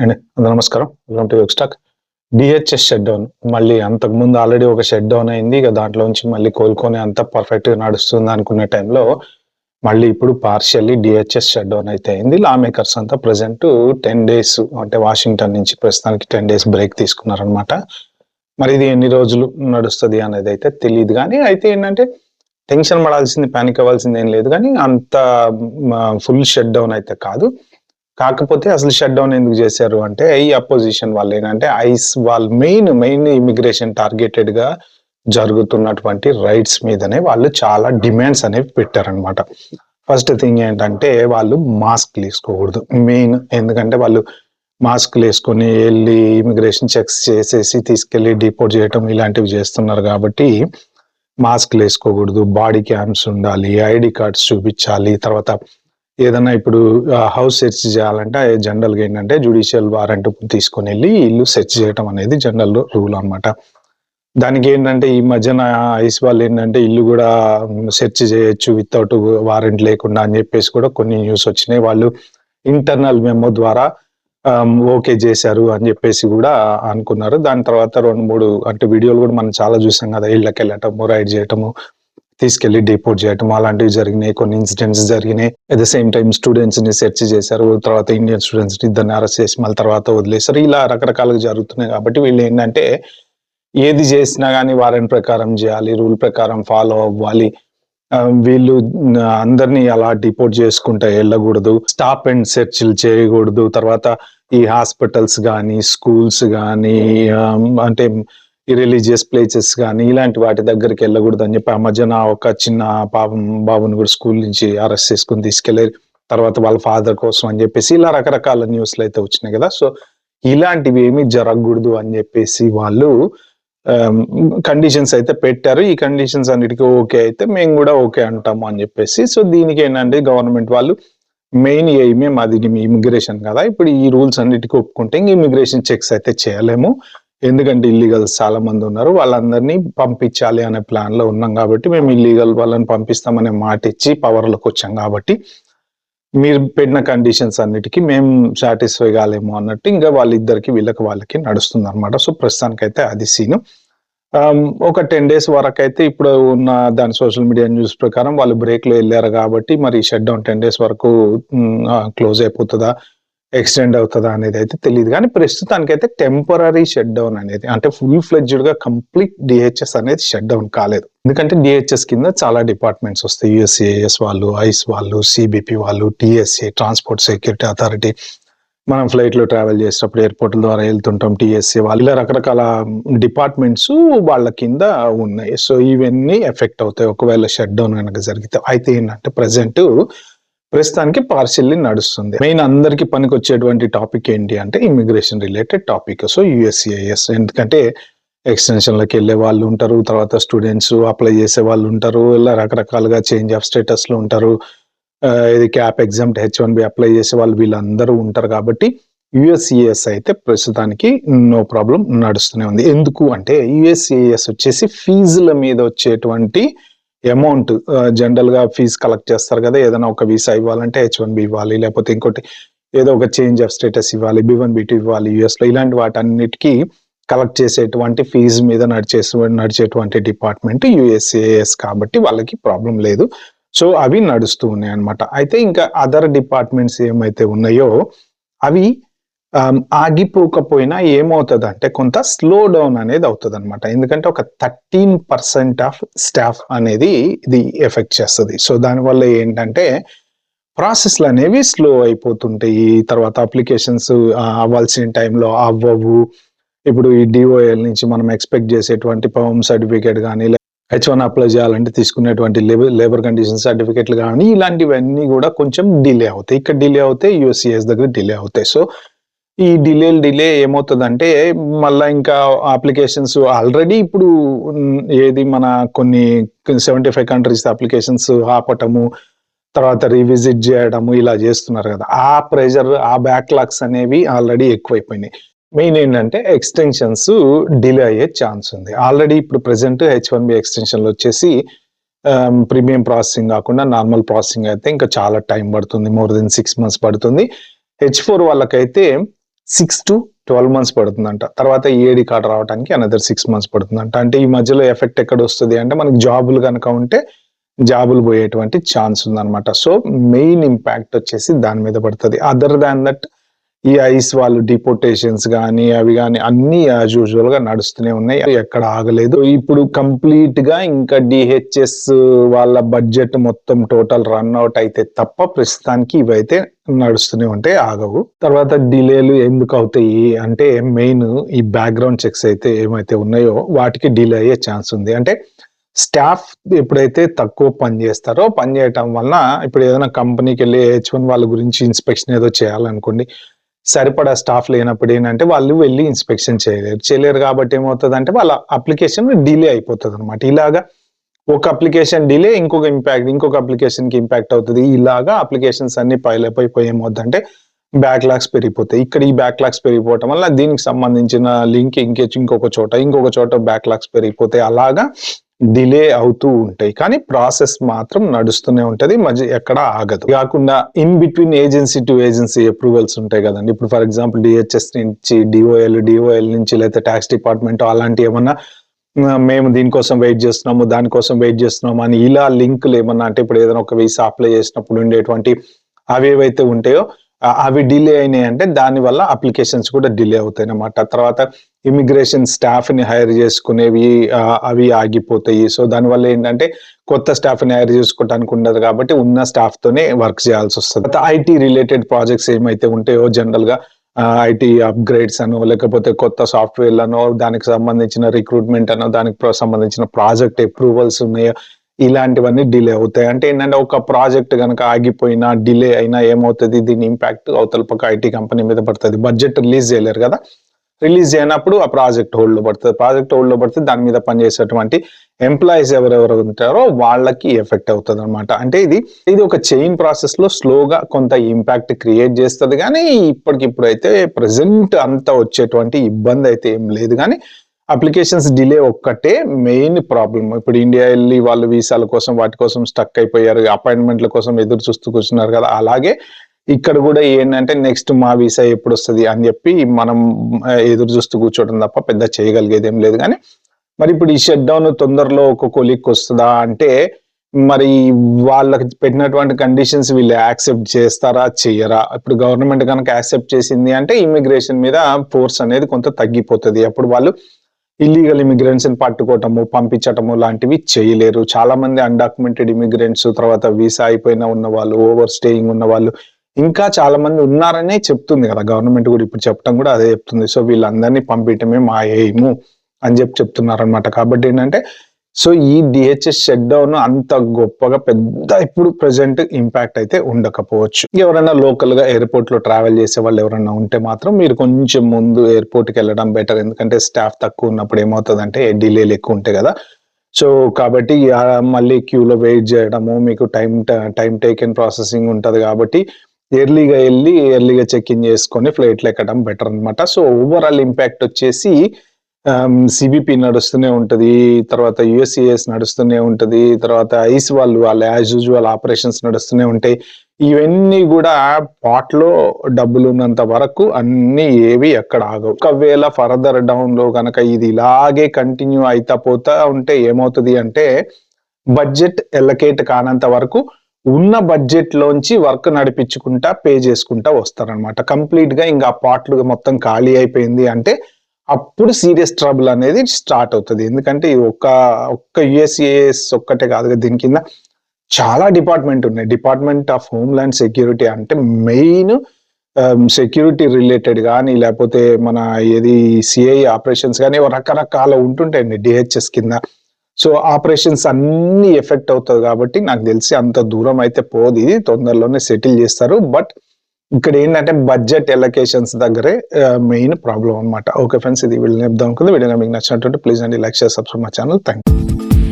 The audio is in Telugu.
అండి నమస్కారం. Welcome to stock. DHS shut down మళ్ళీ అంతకుముందు ఆల్రెడీ ఒక షట్ డౌన్ అయింది. ఇక దాంట్లోంచి మళ్ళీ కోలుకొని అంతా పర్ఫెక్ట్గా నడుస్తుంది అనుకునే టైంలో మళ్ళీ ఇప్పుడు పార్షియల్లీ డిహెచ్ఎస్ షట్ డౌన్ అయితే అయింది. లా మేకర్స్ అంతా ప్రజెంట్ 10 days అంటే వాషింగ్టన్ నుంచి ప్రస్తుతానికి 10 days బ్రేక్ తీసుకున్నారనమాట. మరి ఇది ఎన్ని రోజులు నడుస్తుంది అనేది అయితే తెలియదు. కానీ అయితే ఏంటంటే టెన్షన్ పడాల్సింది, ప్యానిక్ అవ్వాల్సింది ఏం లేదు. కానీ అంత ఫుల్ షట్ డౌన్ అయితే కాదు. కాకపోతే అసలు షట్ డౌన్ ఎందుకు చేశారు అంటే ఈ అపోజిషన్ వాళ్ళు ఏంటంటే వాళ్ళు మెయిన్ ఇమిగ్రేషన్ టార్గెటెడ్ గా జరుగుతున్నటువంటి రైట్స్ మీదనే వాళ్ళు చాలా డిమాండ్స్ అనేవి పెట్టారనమాట. ఫస్ట్ థింగ్ ఏంటంటే వాళ్ళు మాస్క్ వేసుకోకూడదు మెయిన్. ఎందుకంటే వాళ్ళు మాస్క్ వేసుకొని వెళ్ళి ఇమిగ్రేషన్ చెక్స్ చేసేసి తీసుకెళ్లి డిపోర్ట్ చేయటం ఇలాంటివి చేస్తున్నారు. కాబట్టి మాస్క్ వేసుకోకూడదు, బాడీ క్యామ్స్ ఉండాలి, ఐడి కార్డ్స్ చూపించాలి. తర్వాత ఏదైనా ఇప్పుడు హౌస్ సెర్చ్ చేయాలంటే జనరల్గా ఏంటంటే జ్యుడిషియల్ వారెంట్ తీసుకొని వెళ్ళి ఇల్లు సెర్చ్ చేయడం అనేది జనరల్ రూల్ అనమాట. దానికి ఏంటంటే ఈ మధ్యన ఐస్ వాళ్ళు ఏంటంటే ఇల్లు కూడా సెర్చ్ చేయొచ్చు వితౌట్ వారెంట్ లేకుండా అని చెప్పేసి కూడా కొన్ని న్యూస్ వచ్చినాయి. వాళ్ళు ఇంటర్నల్ మెమో ద్వారా ఓకే చేశారు అని చెప్పేసి కూడా అనుకున్నారు. దాని తర్వాత 2-3 అంటే వీడియోలు కూడా మనం చాలా చూసాం కదా, ఇళ్ళకి వెళ్ళటము, రైడ్ చేయటము, తీసుకెళ్లి డిపోర్ట్ చేయటం అలాంటివి జరిగినాయి. కొన్ని ఇన్సిడెంట్స్ జరిగినాయి. At the same time students ని సెర్చ్ చేశారు. తర్వాత ఇండియన్ స్టూడెంట్స్ ఇద్దరిని అరెస్ట్ చేసి మళ్ళీ తర్వాత వదిలేశారు. ఇలా రకరకాలుగా జరుగుతున్నాయి. కాబట్టి వీళ్ళు ఏంటంటే ఏది చేసినా కానీ వారెంట్ ప్రకారం చేయాలి, రూల్ ప్రకారం ఫాలో అవ్వాలి. వీళ్ళు అందరినీ అలా డిపోర్ట్ చేసుకుంటే వెళ్ళకూడదు, స్టాప్ అండ్ సెర్చ్లు చేయకూడదు. తర్వాత ఈ హాస్పిటల్స్ కానీ, స్కూల్స్ కానీ, అంటే ఈ రిలీజియస్ ప్లేసెస్ కానీ ఇలాంటి వాటి దగ్గరికి వెళ్ళకూడదు అని చెప్పి ఆ మధ్యన ఒక చిన్న బాబుని కూడా స్కూల్ నుంచి అరెస్ట్ చేసుకుని తీసుకెళ్లారు. తర్వాత వాళ్ళ ఫాదర్ కోసం అని చెప్పేసి ఇలా రకరకాల న్యూస్లు అయితే వచ్చినాయి కదా. సో ఇలాంటివి ఏమీ జరగకూడదు అని చెప్పేసి వాళ్ళు కండిషన్స్ అయితే పెట్టారు. ఈ కండిషన్స్ అన్నిటికీ ఓకే అయితే మేము కూడా ఓకే అంటాము అని చెప్పేసి. సో దీనికి ఏంటంటే గవర్నమెంట్ వాళ్ళు మెయిన్ ఎయిమే మాది ఇమిగ్రేషన్ కదా, ఇప్పుడు ఈ రూల్స్ అన్నిటికీ ఒప్పుకుంటే ఇంక ఇమిగ్రేషన్ చెక్స్ అయితే చేయలేము. ఎందుకంటే ఇల్లీగల్స్ చాలా మంది ఉన్నారు, వాళ్ళందరినీ పంపించాలి అనే ప్లాన్ లో ఉన్నాం. కాబట్టి మేము ఇల్లీగల్ వాళ్ళని పంపిస్తామనే మాట ఇచ్చి పవర్లోకి వచ్చాం. కాబట్టి మీరు పెట్టిన కండిషన్స్ అన్నిటికీ మేము సాటిస్ఫై కాలేము అన్నట్టు ఇంకా వాళ్ళిద్దరికి వాళ్ళకి నడుస్తుంది అనమాట. సో ప్రస్తుతానికైతే అది సీను. ఒక 10 days వరకు అయితే ఇప్పుడు ఉన్న దాని సోషల్ మీడియా న్యూస్ ప్రకారం వాళ్ళు బ్రేక్ లో వెళ్ళారు. కాబట్టి మరి షట్ డౌన్ 10 days వరకు క్లోజ్ అయిపోతుందా, ఎక్స్టెండ్ అవుతుందా అనేది అయితే తెలియదు. కానీ ప్రస్తుతానికైతే టెంపరీ షట్ డౌన్ అనేది, అంటే ఫుల్ ఫ్లెడ్జ్డ్ గా కంప్లీట్ డిహెచ్ఎస్ అనేది షట్ డౌన్ కాలేదు. ఎందుకంటే డిహెచ్ఎస్ కింద చాలా డిపార్ట్మెంట్స్ వస్తాయి. యుఎస్సిఐఎస్ వాళ్ళు, ఐస్ వాళ్ళు, సిబిపి వాళ్ళు, టిఎస్ఏ ట్రాన్స్పోర్ట్ సెక్యూరిటీ అథారిటీ, మనం ఫ్లైట్ లో ట్రావెల్ చేసేటప్పుడు ఎయిర్పోర్ట్ల ద్వారా వెళ్తుంటాం, టిఎస్ఏ వాళ్ళు, ఇలా రకరకాల డిపార్ట్మెంట్స్ వాళ్ళ కింద ఉన్నాయి. సో ఇవన్నీ ఎఫెక్ట్ అవుతాయి ఒకవేళ షట్ డౌన్ కనుక జరిగితే. అయితే ఏంటంటే ప్రస్తుతానికి పార్షియల్లీ నడుస్తుంది. మెయిన్ అందరికి పనికి వచ్చేటువంటి టాపిక్ ఏంటి అంటే immigration related topic. So USCIS, ఎందుకంటే ఎక్స్టెన్షన్లకు వెళ్ళే వాళ్ళు ఉంటారు, తర్వాత స్టూడెంట్స్ అప్లై చేసే వాళ్ళు ఉంటారు, ఇలా రకరకాలుగా చేంజ్ ఆఫ్ స్టేటస్ లో ఉంటారు, ఇది క్యాప్ ఎగ్జామ్ H1B అప్లై చేసే వాళ్ళు వీళ్ళందరూ ఉంటారు. కాబట్టి యుఎస్సిఐఎస్ అయితే ప్రస్తుతానికి నో ప్రాబ్లం నడుస్తూనే ఉంది. ఎందుకు అంటే యుఎస్సిఐఎస్ వచ్చేసి ఫీజుల మీద వచ్చేటువంటి అమౌంట్, జనరల్ గా ఫీజు కలెక్ట్ చేస్తారు కదా, ఏదైనా ఒక వీసా ఇవ్వాలంటే H1B ఇవ్వాలి, లేకపోతే ఇంకోటి ఏదో ఒక చేంజ్ ఆఫ్ స్టేటస్ ఇవ్వాలి, B1 B2 ఇవ్వాలి యుఎస్ లో, ఇలాంటి వాటన్నిటికీ కలెక్ట్ చేసేటువంటి ఫీజు మీద నడిచేటువంటి డిపార్ట్మెంట్ యుఎస్సిఐఎస్. కాబట్టి వాళ్ళకి ప్రాబ్లం లేదు. సో అవి నడుస్తూ ఉన్నాయి అనమాట. అయితే ఇంకా అదర్ డిపార్ట్మెంట్స్ ఏమైతే ఉన్నాయో అవి ఆగిపోకపోయినా ఏమవుతుంది అంటే కొంత స్లో డౌన్ అనేది అవుతుంది అనమాట. ఎందుకంటే ఒక 13% ఆఫ్ స్టాఫ్ అనేది ఇది ఎఫెక్ట్ చేస్తుంది. సో దానివల్ల ఏంటంటే ప్రాసెస్లు అనేవి స్లో అయిపోతుంటాయి. తర్వాత అప్లికేషన్స్ అవ్వాల్సిన టైంలో అవ్వవు. ఇప్పుడు ఈ డిఓఎల్ నుంచి మనం ఎక్స్పెక్ట్ చేసేటువంటి పర్మ్ సర్టిఫికేట్ కానీ, H1 అప్లై చేయాలంటే తీసుకునేటువంటి లేబర్ కండిషన్ సర్టిఫికేట్లు కానీ, ఇలాంటివన్నీ కూడా కొంచెం డిలే అవుతాయి. ఇక్కడ డిలే అవుతాయి, యుఎస్సిఐఎస్ దగ్గర డిలే అవుతాయి. సో ఈ డిలే ఏమవుతుందంటే మళ్ళీ ఇంకా అప్లికేషన్స్ ఆల్రెడీ ఇప్పుడు ఏది మన కొన్ని 75 కంట్రీస్ అప్లికేషన్స్ ఆపటము, తర్వాత రీవిజిట్ చేయడము ఇలా చేస్తున్నారు కదా, ఆ ప్రెషర్, ఆ బ్యాక్లాగ్స్ అనేవి ఆల్రెడీ ఎక్కువైపోయినాయి. మెయిన్ ఏంటంటే ఎక్స్టెన్షన్స్ డిలే అయ్యే ఛాన్స్ ఉంది. ఆల్రెడీ ఇప్పుడు ప్రెజెంట్ H1B ఎక్స్టెన్షన్లు వచ్చేసి ప్రీమియం ప్రాసెసింగ్ కాకుండా నార్మల్ ప్రాసెసింగ్ అయితే ఇంకా చాలా టైం పడుతుంది. మోర్ దెన్ 6 months పడుతుంది. H4 వాళ్ళకైతే 6 to 12 months పడుతుందంట. తర్వాత EAD కార్డ్ రావడానికి అనదర్ 6 months పడుతుందంట. అంటే ఈ మధ్యలో ఎఫెక్ట్ ఎక్కడ వస్తుంది అంటే మనకి జాబులు కనుక ఉంటే జాబులు పోయేటువంటి ఛాన్స్ ఉందన్నమాట. సో మెయిన్ ఇంపాక్ట్ వచ్చేసి దాని మీద పడుతుంది. అదర్ దాన్ దట్ ఈ ఐస్ వాళ్ళు డిపోటేషన్స్ కానీ అవి కానీ అన్ని యాజ్ యూజువల్ గా నడుస్తూనే ఉన్నాయి, ఎక్కడ ఆగలేదు. ఇప్పుడు కంప్లీట్ గా ఇంకా DHS వాళ్ళ బడ్జెట్ మొత్తం టోటల్ రన్ అవుట్ అయితే తప్ప ప్రస్తుతానికి ఇవైతే నడుస్తూనే ఉంటాయి, ఆగవు. తర్వాత డిలేలు ఎందుకు అవుతాయి అంటే మెయిన్ ఈ బ్యాక్గ్రౌండ్ చెక్స్ అయితే ఏమైతే ఉన్నాయో వాటికి డిలే అయ్యే ఛాన్స్ ఉంది. అంటే స్టాఫ్ ఎప్పుడైతే తక్కువ పని చేస్తారో, పని చేయటం వలన ఇప్పుడు ఏదైనా కంపెనీకి వెళ్ళి H1 వాళ్ళ గురించి ఇన్స్పెక్షన్ ఏదో చేయాలనుకోండి, సరిపడా స్టాఫ్ లేనప్పుడు ఏంటంటే వాళ్ళు వెళ్ళి ఇన్స్పెక్షన్ చేయలేరు కాబట్టి ఏమవుతుంది అంటే వాళ్ళ అప్లికేషన్ డిలే అయిపోతుంది అనమాట. ఇలాగా ఒక అప్లికేషన్ డిలే ఇంకొక అప్లికేషన్ కి ఇంపాక్ట్ అవుతుంది. ఇలాగా అప్లికేషన్స్ అన్ని పైలప్ అయిపోయి ఏమవుతుందంటే బ్యాక్లాగ్స్ పెరిగిపోతాయి. ఇక్కడ ఈ బ్యాక్లాగ్స్ పెరిగిపోవటం వల్ల దీనికి సంబంధించిన లింక్ ఇంకొక చోట బ్యాక్లాగ్స్ పెరిగిపోతాయి. అలాగా డిలే అవుతూ ఉంటాయి, కానీ ప్రాసెస్ మాత్రం నడుస్తూనే ఉంటది, మధ్య ఎక్కడ ఆగదు. కాకుండా in between agency to agency approvals ఉంటాయి కదండి. ఇప్పుడు ఫర్ ఎగ్జాంపుల్ DHS నుంచి DOL నుంచి లేకపోతే ట్యాక్స్ డిపార్ట్మెంట్ అలాంటి ఏమన్నా మేము దీనికోసం వెయిట్ చేస్తున్నాము, దానికోసం వెయిట్ చేస్తున్నాము అని ఇలా లింకులు ఏమన్నా అంటే ఇప్పుడు ఏదైనా ఒక వీసా అప్లై చేసినప్పుడు ఉండేటువంటి అవి ఏవైతే ఉంటాయో అవి డిలే అయినాయి అంటే దాని వల్ల అప్లికేషన్స్ కూడా డిలే అవుతాయి అన్నమాట. తర్వాత ఇమిగ్రేషన్ స్టాఫ్ ని హైర్ చేసుకునేవి అవి ఆగిపోతాయి. సో దానివల్ల ఏంటంటే కొత్త స్టాఫ్ ని హైర్ చేసుకోవడానికి ఉండదు కాబట్టి ఉన్న స్టాఫ్ తోనే వర్క్ చేయాల్సి వస్తుంది. IT రిలేటెడ్ ప్రాజెక్ట్స్ ఏమైతే ఉంటాయో జనరల్ గా IT అప్గ్రేడ్స్ అనో లేకపోతే కొత్త సాఫ్ట్వేర్లను దానికి సంబంధించిన రిక్రూట్మెంట్ అనో దానికి సంబంధించిన ప్రాజెక్ట్ అప్రూవల్స్ ఉన్నాయో ఇలాంటివన్నీ డిలే అవుతాయి. అంటే ఏంటంటే ఒక ప్రాజెక్ట్ కనుక ఆగిపోయినా డిలే అయినా ఏమవుతుంది, దీని ఇంపాక్ట్ అవతల పక్క IT కంపెనీ మీద పడుతుంది. బడ్జెట్ రిలీజ్ చేయలేరు కదా, రిలీజ్ చేయనప్పుడు ఆ ప్రాజెక్ట్ హోల్డ్ లో పడుతుంది. దాని మీద పనిచేసేటువంటి ఎంప్లాయీస్ ఎవరెవరు ఉంటారో వాళ్ళకి ఎఫెక్ట్ అవుతుంది అనమాట. అంటే ఇది ఒక చైన్ ప్రాసెస్ లో స్లోగా కొంత ఇంపాక్ట్ క్రియేట్ చేస్తుంది, కానీ ఇప్పటికిప్పుడైతే ప్రెసెంట్ అంతా వచ్చేటువంటి ఇబ్బంది అయితే ఏం లేదు. కానీ అప్లికేషన్స్ డిలే ఒక్కటే మెయిన్ ప్రాబ్లమ్. ఇప్పుడు ఇండియా వెళ్ళి వాళ్ళు వీసాల కోసం వాటి కోసం స్టక్ అయిపోయారు, అపాయింట్మెంట్ల కోసం ఎదురు చూస్తూ కూర్చున్నారు కదా, అలాగే ఇక్కడ కూడా ఏంటంటే నెక్స్ట్ మా వీసా ఎప్పుడు వస్తుంది అని చెప్పి మనం ఎదురు చూస్తూ కూర్చోవడం తప్ప పెద్ద చేయగలిగేది ఏం లేదు. కానీ మరి ఇప్పుడు ఈ షట్ డౌన్ తొందరలో ఒక కొలిక్ వస్తుందా అంటే మరి వాళ్ళకి పెట్టినటువంటి కండిషన్స్ వీళ్ళు యాక్సెప్ట్ చేస్తారా చెయ్యరా? ఇప్పుడు గవర్నమెంట్ కనుక యాక్సెప్ట్ చేసింది అంటే ఇమిగ్రేషన్ మీద ఫోర్స్ అనేది కొంత తగ్గిపోతుంది. అప్పుడు వాళ్ళు ఇల్లీగల్ ఇమిగ్రెంట్స్ ని పట్టుకోవటము పంపించటము లాంటివి చేయలేరు. చాలా మంది అన్డాక్యుమెంటెడ్ ఇమిగ్రెంట్స్, తర్వాత వీసా అయిపోయిన ఉన్న వాళ్ళు, ఓవర్ స్టేయింగ్ ఉన్న వాళ్ళు ఇంకా చాలా మంది ఉన్నారనే చెప్తుంది కదా గవర్నమెంట్ కూడా. ఇప్పుడు చెప్పడం కూడా అదే చెప్తుంది. సో వీళ్ళందరినీ పంపించడమే మా ఎయిము అని చెప్తున్నారు అనమాట. కాబట్టి ఏంటంటే సో ఈ DHS షట్ డౌన్ అంత గొప్పగా పెద్ద ఇప్పుడు ప్రెసెంట్ ఇంపాక్ట్ అయితే ఉండకపోవచ్చు. ఎవరైనా లోకల్ గా ఎయిర్పోర్ట్ లో ట్రావెల్ చేసే వాళ్ళు ఎవరైనా ఉంటే మాత్రం మీరు కొంచెం ముందు ఎయిర్పోర్ట్ కి వెళ్ళడం బెటర్. ఎందుకంటే స్టాఫ్ తక్కువ ఉన్నప్పుడు ఏమవుతుందంటే డిలేలు ఎక్కువ ఉంటాయి కదా. సో కాబట్టి మళ్ళీ క్యూలో వెయిట్ చేయడము, మీకు టైం టేకెన్ ప్రాసెసింగ్ ఉంటది కాబట్టి ఎర్లీగా వెళ్ళి ఎర్లీగా చెక్ ఇన్ చేసుకొని ఫ్లైట్లు ఎక్కడం బెటర్ అనమాట. సో ఓవరాల్ ఇంపాక్ట్ వచ్చేసి CBP నడుస్తూనే ఉంటది, తర్వాత USCIS నడుస్తూనే ఉంటది, తర్వాత ఐస్ వాళ్ళ యాజ్ యూజువల్ ఆపరేషన్స్ నడుస్తూనే ఉంటాయి. ఇవన్నీ కూడా పాట్ లో డబ్బులు ఉన్నంత వరకు అన్ని ఏవి ఎక్కడ ఆగవు. ఒకవేళ ఫర్దర్ డౌన్ లో కనుక ఇది ఇలాగే కంటిన్యూ అయితా పోతా ఉంటే ఏమవుతుంది అంటే బడ్జెట్ ఎలకేట్ కానంత వరకు ఉన్న బడ్జెట్ లోంచి వర్క్ నడిపించుకుంటా పే చేసుకుంటా వస్తారనమాట. కంప్లీట్ గా ఇంకా పార్ట్లు మొత్తం ఖాళీ అయిపోయింది అంటే అప్పుడు సీరియస్ ట్రబుల్ అనేది స్టార్ట్ అవుతుంది. ఎందుకంటే ఒక్క USCIS ఒక్కటే కాదు, దీని కింద చాలా డిపార్ట్మెంట్ ఉన్నాయి. డిపార్ట్మెంట్ ఆఫ్ హోమ్లాండ్ సెక్యూరిటీ అంటే మెయిన్ సెక్యూరిటీ రిలేటెడ్ కానీ లేకపోతే మన CI ఆపరేషన్స్ కానీ రకరకాల ఉంటుంటాయండి DHS కింద. సో ఆపరేషన్స్ అన్ని ఎఫెక్ట్ అవుతుంది కాబట్టి నాకు తెలిసి అంత దూరం అయితే పోదు, ఇది తొందరలోనే సెటిల్ చేస్తారు. బట్ ఇక్కడ ఏంటంటే బడ్జెట్ ఎలకేషన్స్ దగ్గరే మెయిన్ ప్రాబ్లం అనమాట. ఓకే ఫ్రెండ్స్, ఇది వీడియో చెప్దాం అనుకుంది. వీడియో మీకు నచ్చినట్టు ప్లీజ్ అండి like share subscribe my channel. Thank you.